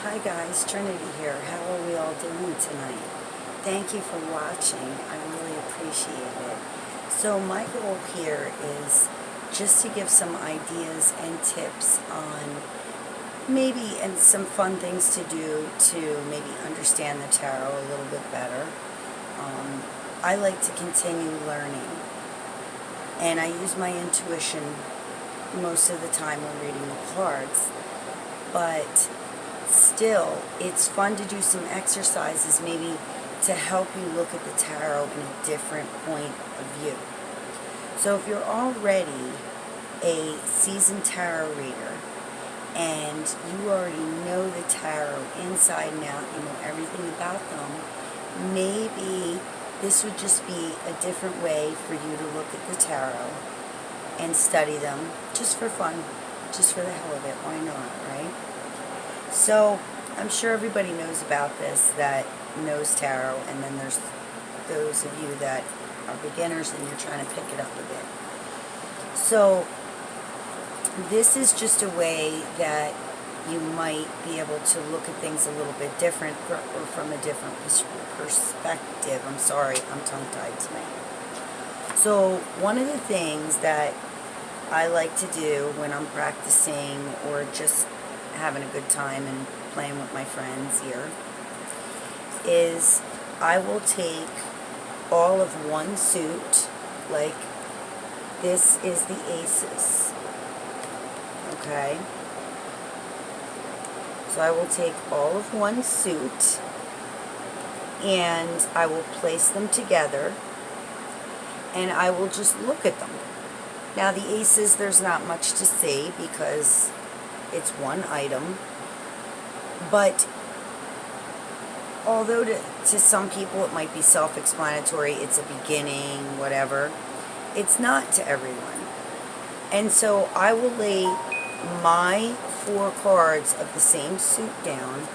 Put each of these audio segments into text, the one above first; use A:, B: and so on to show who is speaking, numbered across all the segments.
A: Hi guys, Trinity here. How are we all doing tonight? Thank you for watching. I really appreciate it. So my goal here is just to give some ideas and tips on maybe and some fun things to do to maybe understand the tarot a little bit better. I like to continue learning, and I use my intuition most of the time when reading the cards, but still, it's fun to do some exercises maybe to help you look at the tarot in a different point of view. So if you're already a seasoned tarot reader and you already know the tarot inside and out, you know everything about them, maybe this would just be a different way for you to look at the tarot and study them just for fun, just for the hell of it. Why not, right? So I'm sure everybody knows about this that knows tarot, and then there's those of you that are beginners and you're trying to pick it up a bit. So this is just a way that you might be able to look at things a little bit different or from a different perspective. I'm sorry, I'm tongue-tied tonight. So one of the things that I like to do when I'm practicing or just having a good time and playing with my friends here is I will take all of one suit, like this is the aces, okay? So I will take all of one suit and I will place them together and I will just look at them. Now the aces, there's not much to see because it's one item, but although to some people it might be self-explanatory, it's a beginning, whatever, it's not to everyone. And so I will lay my 4 cards of the same suit down,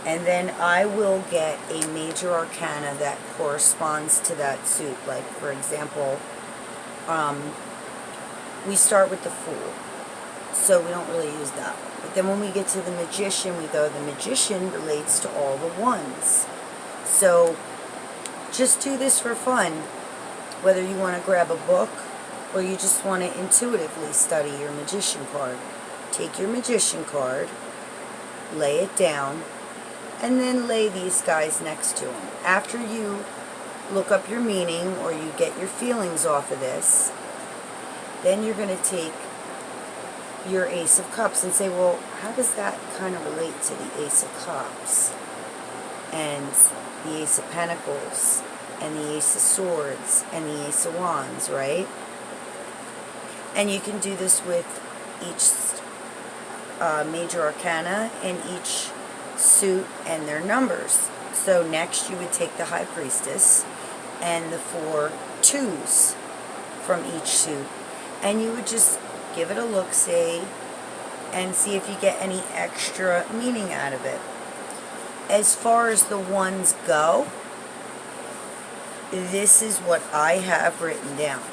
A: and then I will get a major arcana that corresponds to that suit. Like, for example, we start with the Fool, so we don't really use that one. But then when we get to the Magician, we go, the Magician relates to all the ones. So just do this for fun, whether you want to grab a book or you just want to intuitively study your Magician card. Take your Magician card, lay it down, and then lay these guys next to them. After you look up your meaning or you get your feelings off of this, then you're going to take your Ace of Cups and say, well, how does that kind of relate to the Ace of Cups and the Ace of Pentacles and the Ace of Swords and the Ace of Wands, right? And you can do this with each major arcana and each suit and their numbers. So next you would take the High Priestess and the 4 twos from each suit, and you would just give it a look-see and see if you get any extra meaning out of it. As far as the ones go, this is what I have written down.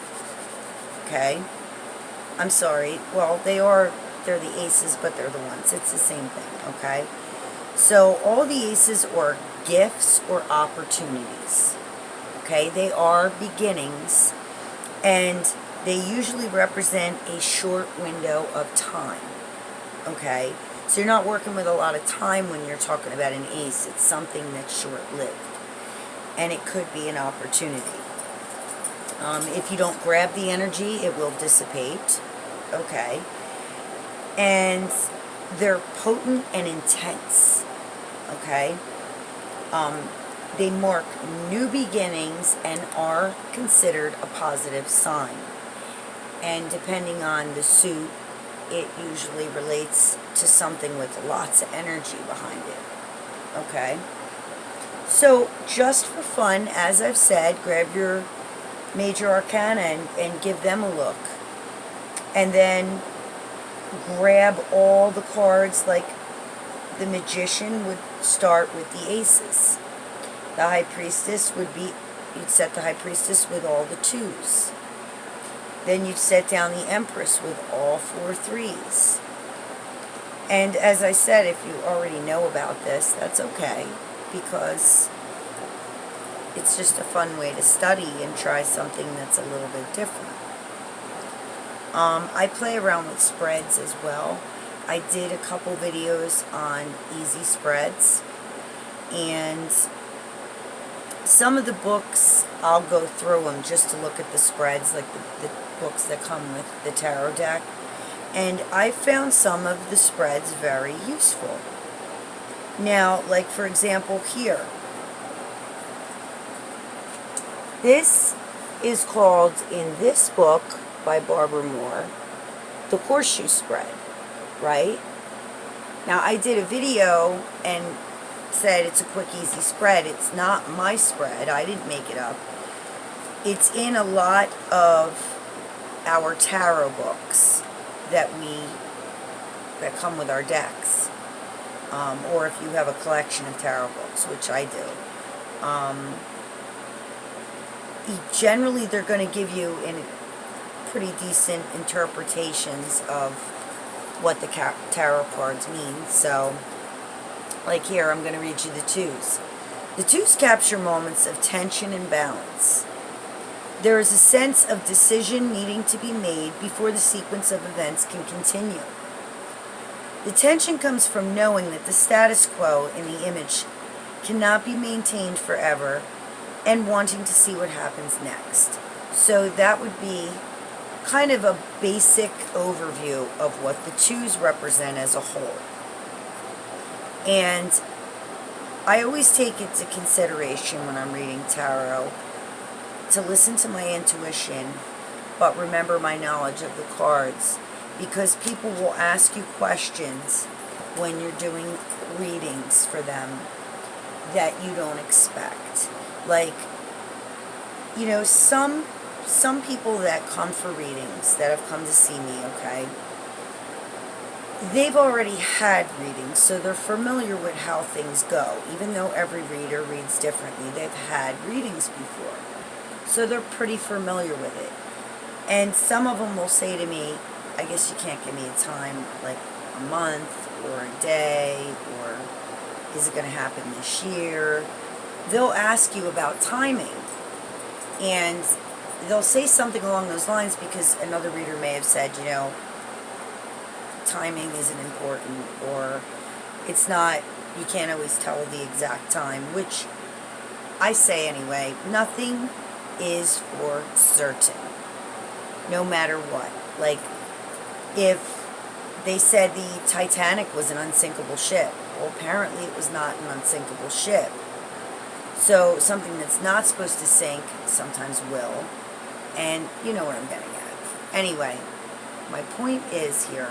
A: Okay? I'm sorry. Well, they're the aces, but they're the ones. It's the same thing, okay? So all the aces are gifts or opportunities. Okay? They are beginnings, and they usually represent a short window of time, okay? So you're not working with a lot of time when you're talking about an ace. It's something that's short-lived, and it could be an opportunity. If you don't grab the energy, it will dissipate, okay? And they're potent and intense, okay? They mark new beginnings and are considered a positive sign. And depending on the suit, it usually relates to something with lots of energy behind it. Okay? So, just for fun, as I've said, grab your major arcana and give them a look. And then grab all the cards, like the Magician would start with the aces. The High Priestess would be, you'd set the High Priestess with all the 2s. Then you'd set down the Empress with all 4 3s. And as I said, if you already know about this, that's okay, because it's just a fun way to study and try something that's a little bit different. I play around with spreads as well. I did a couple videos on easy spreads, and some of the books, I'll go through them just to look at the spreads, like the books that come with the tarot deck. And I found some of the spreads very useful. Now, like for example here, this is called, in this book by Barbara Moore, the horseshoe spread, right? Now, I did a video and said it's a quick, easy spread. It's not my spread. I didn't make it up. It's in a lot of our tarot books that come with our decks. Or if you have a collection of tarot books, which I do. Generally, they're going to give you in pretty decent interpretations of what the tarot cards mean. So, like here, I'm going to read you the twos. The twos capture moments of tension and balance. There is a sense of decision needing to be made before the sequence of events can continue. The tension comes from knowing that the status quo in the image cannot be maintained forever, and wanting to see what happens next. So that would be kind of a basic overview of what the twos represent as a whole. And I always take into consideration when I'm reading tarot to listen to my intuition, but remember my knowledge of the cards, because people will ask you questions when you're doing readings for them that you don't expect. Like, you know, some people that come for readings, that have come to see me, okay, they've already had readings, so they're familiar with how things go. Even though every reader reads differently, they've had readings before. So they're pretty familiar with it. And some of them will say to me, I guess you can't give me a time, like a month or a day, or is it going to happen this year? They'll ask you about timing, and they'll say something along those lines because another reader may have said, you know, timing isn't important, or it's not, you can't always tell the exact time, which I say anyway, nothing is for certain, no matter what. Like, if they said the Titanic was an unsinkable ship, well, apparently it was not an unsinkable ship. So something that's not supposed to sink sometimes will, and you know what I'm getting at. Anyway, my point is here,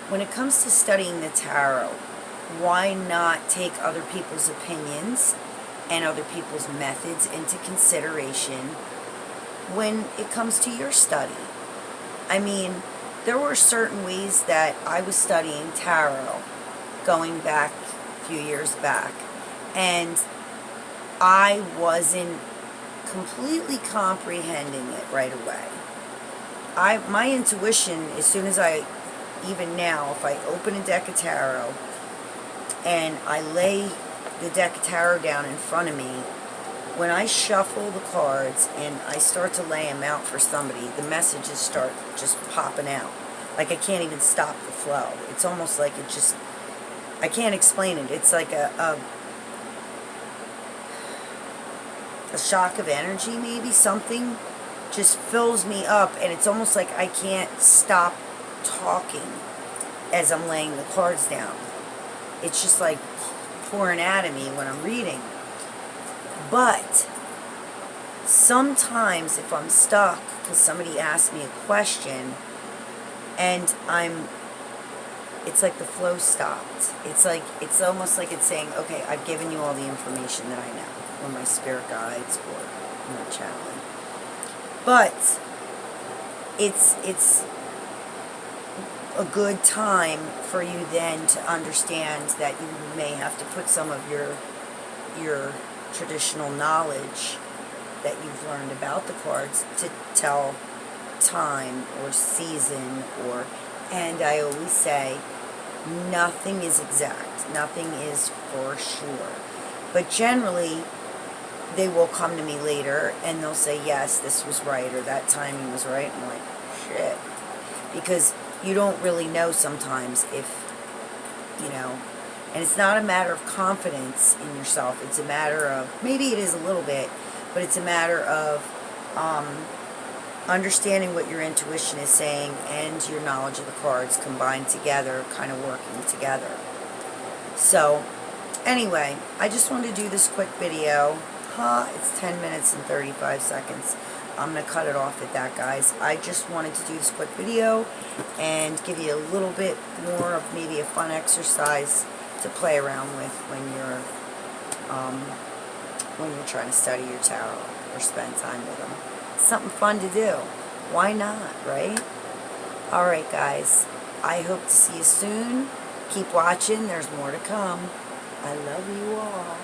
A: when it comes to studying the tarot, why not take other people's opinions and other people's methods into consideration when it comes to your study? I mean, there were certain ways that I was studying tarot going back a few years back, and I wasn't completely comprehending it right away. My intuition, as soon as even now, if I open a deck of tarot and I lay the deck of tarot down in front of me, when I shuffle the cards and I start to lay them out for somebody, the messages start just popping out. Like I can't even stop the flow. It's almost like it just, I can't explain it. It's like a shock of energy, maybe. Something just fills me up, and it's almost like I can't stop talking as I'm laying the cards down. It's just like pouring out of me when I'm reading. But sometimes if I'm stuck because somebody asked me a question and it's like the flow stopped. It's almost like it's saying, okay, I've given you all the information that I know, or my spirit guides, or my channeling. But it's a good time for you then to understand that you may have to put some of your traditional knowledge that you've learned about the cards to tell time or season or And I always say, nothing is exact. Nothing is for sure. But generally, they will come to me later and they'll say, yes, this was right, or that timing was right. I'm like, shit. Because you don't really know sometimes if, and it's not a matter of confidence in yourself. It's a matter of, maybe it is a little bit, but it's a matter of understanding what your intuition is saying and your knowledge of the cards combined together, kind of working together. So, anyway, I just wanted to do this quick video. It's 10 minutes and 35 seconds. I'm going to cut it off at that, guys. I just wanted to do this quick video and give you a little bit more of maybe a fun exercise to play around with when you're trying to study your tarot or spend time with them. Something fun to do. Why not, right? Alright, guys. I hope to see you soon. Keep watching. There's more to come. I love you all.